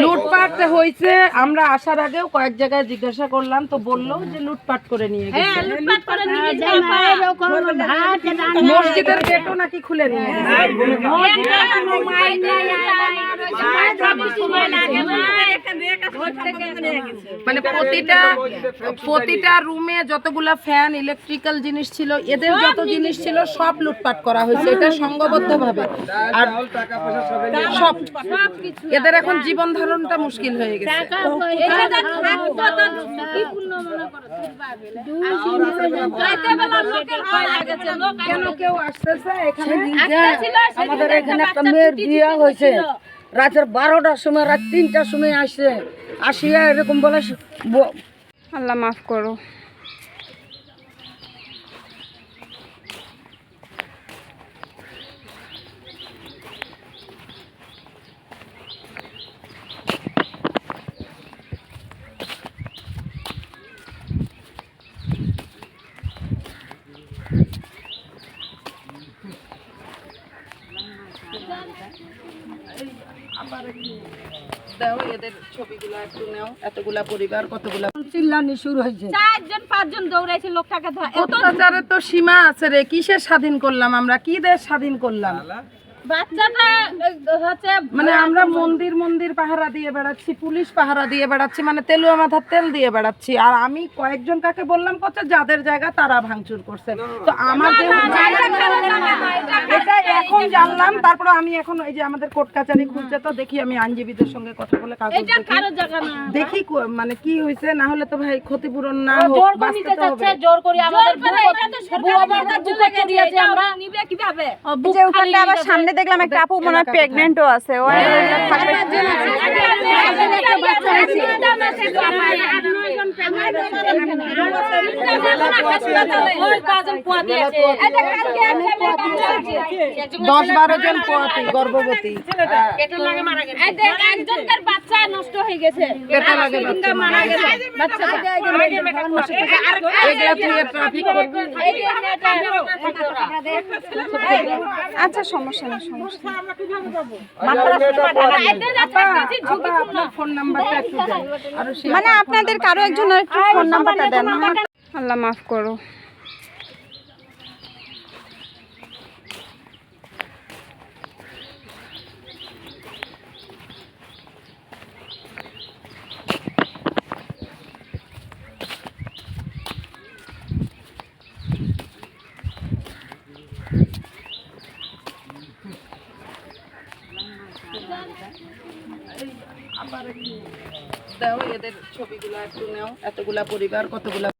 লুটপাট হয়েছে। আমরা আসার আগেও কয়েক জায়গায় জিজ্ঞাসা করলাম, তো বললো যে লুটপাট করে নিয়ে গেছে। মসজিদের গেটও নাকি খুলে নিয়ে গেছে। মানে প্রতিটা রুমে যতগুলা ফ্যান, ইলেকট্রিক্যাল জিনিস ছিল, এদের যত জিনিস ছিল সব লুটপাট করা হয়েছে, এটা সংঘবদ্ধ ভাবে। আর সব এদের এখন জীবন ধারণটা মুশকিল হয়ে গেছে। কেন কেউ আসতেছে এখানে? আমাদের এখানে একটা মেয়ের বিয়ে হয়েছে, রাতের 12টার সময়, রাত 3টার সময় আসিয়া এরকম বলে, আল্লাহ মাফ করো। এদের ছবিগুলো একটু নাও। এতগুলা পরিবার, কতগুলা চিল্লানি শুরু হয়েছে। 4-5 দৌড়াইছে লোকটাকে ধরে। অত্যাচারের তো সীমা আছে রে। কিসের স্বাধীন করলাম আমরা? কি দেশ স্বাধীন করলাম? বাচ্চাটা হচ্ছে মানে আমরা মন্দির পাহারা দিয়ে বেড়াচ্ছি, পুলিশ পাহারা দিয়ে বেড়াচ্ছি, মানে তেলুয়া মাথার তেল দিয়ে বেড়াচ্ছি। আর আমি কয়েকজন কাকে বললাম করছে যাদের জায়গা তারা ভাঙচুর করছে। তো আমার এটা এখন জানলাম। তারপরে আমি এখন এই যে আমাদের কোর্ট কাচারি খুলছে, তো দেখি আমি আইনজীবীদের সঙ্গে কথা বলে কাগজ দেখি মানে কি হয়েছে। না হলে তো ভাই ক্ষতিপূরণ না হোক, বাঁচতে তো হবে। জোর করে আমাদের আমরা নিবে কিভাবে? যে ওখানে আবার সামনে দেখলাম একটা আপু মনে হয় প্রেগন্যান্টও আছে। দশ 12 জন পোয়াতি গর্ভবতী, একজনকার বাচ্চা নষ্ট হয়ে গেছে, পেটে লাগে মারা গেছে বাচ্চা। আচ্ছা সমস্যা না, সমস্যা মানে আপনাদের কারো একজনের একটু ফোন নাম্বারটা দেন। আল্লাহ মাফ করো। এদের ছবিগুলো একটু নাও। এতগুলা পরিবার, কতগুলা